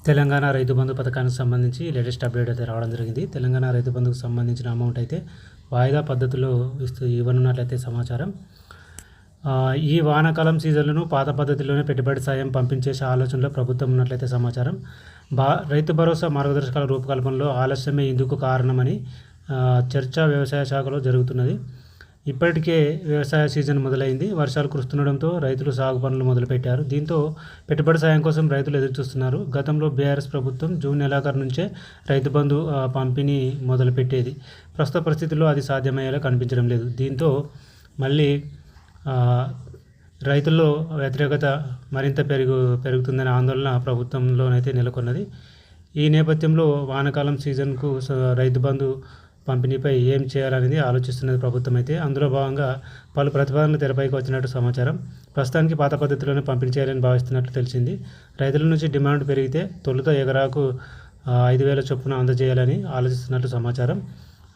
తెలంగాణ రైతు బంధు పథకానికి సంబంధించి latest update అయితే రావడం జరిగింది. తెలంగాణ రైతు బంధుకు సంబంధించిన అమౌంట్ అయితే వాయిదా పద్ధతిలో ఇవ్వనున్నట్లయితే సమాచారం. ఈ వానాకాలం సీజన్లను పాత పద్ధతిలోనే పెట్టుబడి సాయం పంపించేసే ఆలోచనలో ప్రభుత్వం ఉన్నట్లయితే సమాచారం. రైతు భరోసా మార్గదర్శకాల రూపకల్పనలో ఆలస్యమే ఇందుకు కారణమని చర్చ వ్యవసాయ శాఖలో జరుగుతున్నది. ఇప్పటికే వ్యవసాయ సీజన్ మొదలైంది. వర్షాలు కురుస్తుండడంతో రైతులు సాగు పనులు మొదలుపెట్టారు. దీంతో పెట్టుబడి సాయం కోసం రైతులు ఎదురుచూస్తున్నారు. గతంలో బీఆర్ఎస్ ప్రభుత్వం జూన్ నెలాఖరు నుంచే రైతు బంధు పంపిణీ మొదలుపెట్టేది. ప్రస్తుత పరిస్థితుల్లో అది సాధ్యమయ్యేలా కనిపించడం లేదు. దీంతో మళ్ళీ రైతుల్లో వ్యతిరేకత మరింత పెరుగుతుందనే ఆందోళన ప్రభుత్వంలోనైతే నెలకొన్నది. ఈ నేపథ్యంలో వానాకాలం సీజన్కు రైతు బంధు పంపిణీపై ఏం చేయాలనేది ఆలోచిస్తున్నది ప్రభుత్వం అయితే. అందులో భాగంగా పలు ప్రతిపాదనలు తెరపైకి వచ్చినట్టు సమాచారం. ప్రస్తుతానికి పాత పద్ధతిలోనే పంపిణీ చేయాలని భావిస్తున్నట్లు తెలిసింది. రైతుల నుంచి డిమాండ్ పెరిగితే తొలుత ఎకరాకు 5,000 చొప్పున అందజేయాలని ఆలోచిస్తున్నట్లు సమాచారం.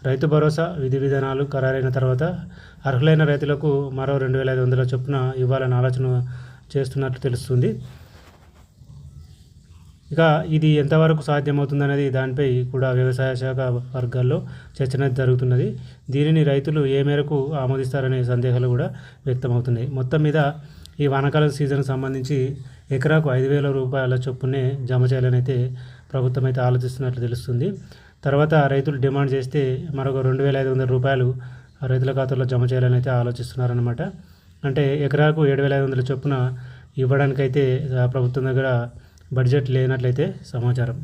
రైతు భరోసా విధి విధానాలు ఖరారైన తర్వాత అర్హులైన రైతులకు మరో 2,500 చొప్పున ఇవ్వాలని ఆలోచన చేస్తున్నట్లు తెలుస్తుంది. ఇక ఇది ఎంతవరకు సాధ్యమవుతుందనేది దానిపై కూడా వ్యవసాయ శాఖ వర్గాల్లో చర్చ జరుగుతున్నది. దీనిని రైతులు ఏ మేరకు ఆమోదిస్తారనే సందేహాలు కూడా వ్యక్తమవుతున్నాయి. మొత్తం మీద ఈ వానాకాలం సీజన్కి సంబంధించి ఎకరాకు 5,000 రూపాయల చొప్పునే జమ చేయాలని అయితే ప్రభుత్వం అయితే ఆలోచిస్తున్నట్లు తెలుస్తుంది. తర్వాత రైతులు డిమాండ్ చేస్తే మరొక 2,500 రూపాయలు రైతుల ఖాతాలో జమ చేయాలని అయితే ఆలోచిస్తున్నారన్నమాట. అంటే ఎకరాకు 7,500 చొప్పున ఇవ్వడానికైతే ప్రభుత్వం దగ్గర బడ్జెట్ లేనట్లయితే సమాచారం.